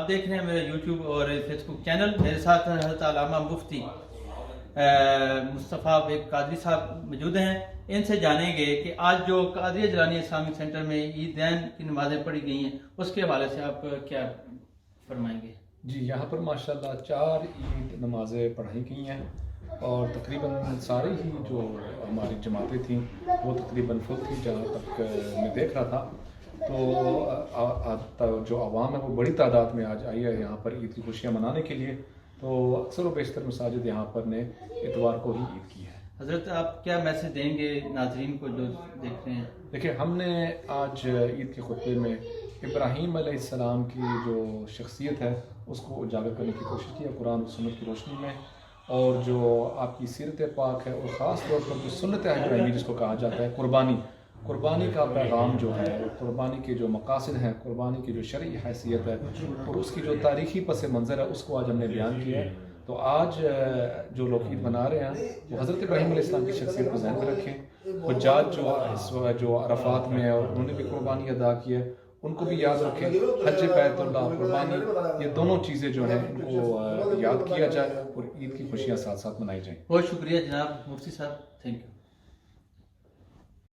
آپ دیکھ رہے ہیں میرا یوٹیوب اور فیس بک چینل. میرے ساتھ حضرت علامہ مفتی مصطفیٰ بیگ قادری صاحب موجود ہیں. ان سے جانیں گے کہ آج جو قادریہ جیلانی اسلامک سینٹر میں عیدین کی نمازیں پڑھی گئی ہیں اس کے حوالے سے آپ کیا فرمائیں گے؟ جی، یہاں پر ماشاءاللہ 4 عید نمازیں پڑھائی گئی ہیں اور تقریباً ساری ہی جو ہماری جماعتیں تھیں وہ تقریباً فل تھی. جہاں تک میں دیکھ رہا تھا تو جو عوام ہے وہ بڑی تعداد میں آج آئی ہے یہاں پر عید کی خوشیاں منانے کے لیے. تو اکثر و بیشتر مساجد یہاں پر نے اتوار کو ہی عید کی ہے. حضرت آپ کیا میسج دیں گے ناظرین کو جو دیکھ رہے ہیں؟ دیکھیں، ہم نے آج عید کے خطبے میں ابراہیم علیہ السلام کی جو شخصیت ہے اس کو اجاگر کرنے کی کوشش کی ہے قرآن و سنت کی روشنی میں، اور جو آپ کی سیرت پاک ہے اور خاص طور پر جو سنت ابراہیمی جس کو کہا جاتا ہے قربانی کا پیغام جو ہے، قربانی کے جو مقاصد ہیں، قربانی کی جو شرعی حیثیت ہے اور اس کی جو تاریخی پس منظر ہے اس کو آج ہم نے بیان کیا ہے. تو آج جو لوگ عید منا رہے ہیں وہ حضرت ابراہیم علیہ السلام کی شخصیت کو ذہن میں رکھیں. حجاج جو عرفات میں اور انہوں نے بھی قربانی ادا کی ہے ان کو بھی یاد رکھیں. حج بیت اللہ، قربانی، یہ دونوں چیزیں جو ہیں ان کو یاد کیا جائے اور عید کی خوشیاں ساتھ ساتھ منائی جائیں. بہت شکریہ جناب مفتی صاحب، تھینک یو.